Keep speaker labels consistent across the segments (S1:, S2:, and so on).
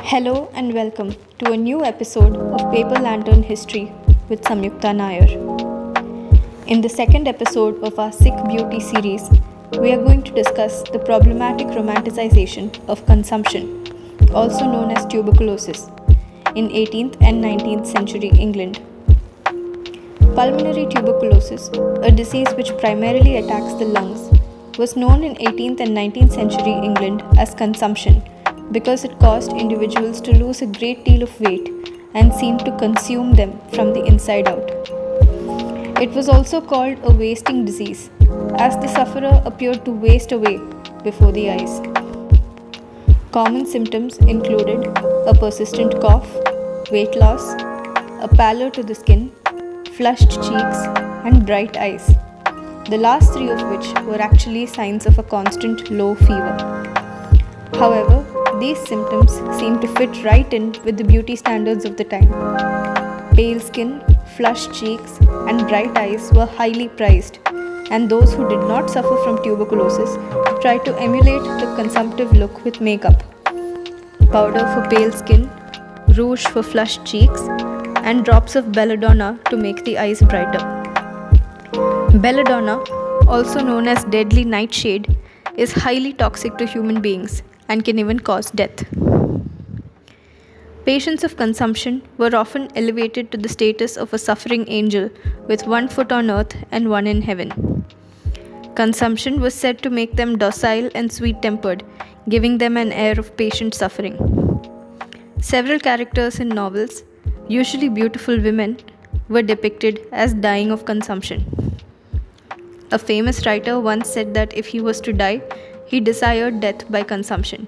S1: Hello and welcome to a new episode of Paper Lantern History with Samyukta Nair. In the second episode of our Sick Beauty series, we are going to discuss the problematic romanticization of consumption, also known as tuberculosis, in 18th and 19th century England. Pulmonary tuberculosis, a disease which primarily attacks the lungs, was known in 18th and 19th century England as consumption because it caused individuals to lose a great deal of weight and seemed to consume them from the inside out. It was also called a wasting disease, as the sufferer appeared to waste away before the eyes. Common symptoms included a persistent cough, weight loss, a pallor to the skin, flushed cheeks, and bright eyes, the last three of which were actually signs of a constant low fever. However, these symptoms seem to fit right in with the beauty standards of the time. Pale skin, flushed cheeks, and bright eyes were highly prized, and those who did not suffer from tuberculosis tried to emulate the consumptive look with makeup. Powder for pale skin, rouge for flushed cheeks, and drops of belladonna to make the eyes brighter. Belladonna, also known as deadly nightshade, is highly toxic to human beings and can even cause death. Patients of consumption were often elevated to the status of a suffering angel with one foot on earth and one in heaven. Consumption was said to make them docile and sweet-tempered, giving them an air of patient suffering. Several characters in novels, usually beautiful women, were depicted as dying of consumption. A famous writer once said that if he was to die, he desired death by consumption,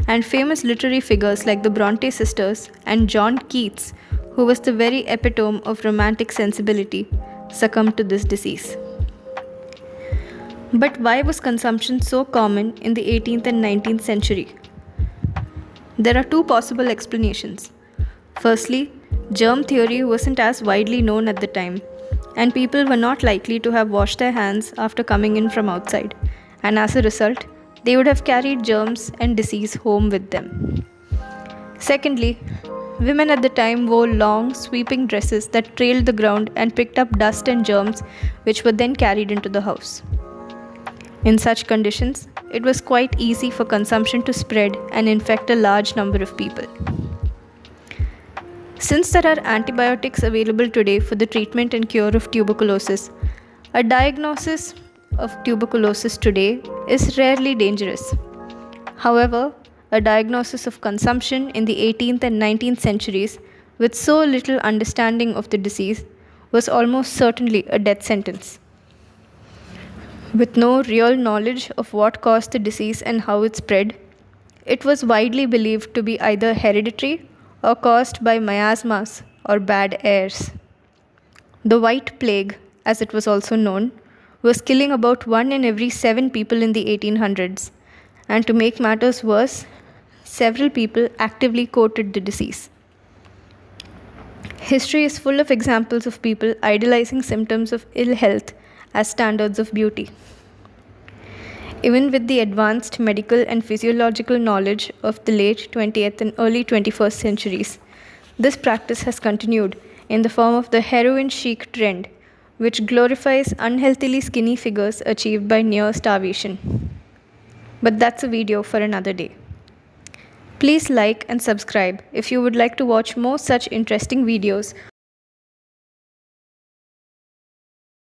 S1: and famous literary figures like the Bronte sisters and John Keats, who was the very epitome of romantic sensibility, succumbed to this disease. But why was consumption so common in the 18th and 19th century? There are two possible explanations. Firstly, germ theory wasn't as widely known at the time, and people were not likely to have washed their hands after coming in from outside, and as a result, they would have carried germs and disease home with them. Secondly, women at the time wore long, sweeping dresses that trailed the ground and picked up dust and germs, which were then carried into the house. In such conditions, it was quite easy for consumption to spread and infect a large number of people. Since there are antibiotics available today for the treatment and cure of tuberculosis, a diagnosis of tuberculosis today is rarely dangerous. However, a diagnosis of consumption in the 18th and 19th centuries with so little understanding of the disease was almost certainly a death sentence. With no real knowledge of what caused the disease and how it spread, it was widely believed to be either hereditary or caused by miasmas or bad airs. The White Plague, as it was also known, was killing about 1 in every 7 people in the 1800s, and to make matters worse, several people actively courted the disease. History is full of examples of people idolizing symptoms of ill health as standards of beauty. Even with the advanced medical and physiological knowledge of the late 20th and early 21st centuries, this practice has continued in the form of the heroin chic trend, which glorifies unhealthily skinny figures achieved by near starvation. But that's a video for another day. Please like and subscribe if you would like to watch more such interesting videos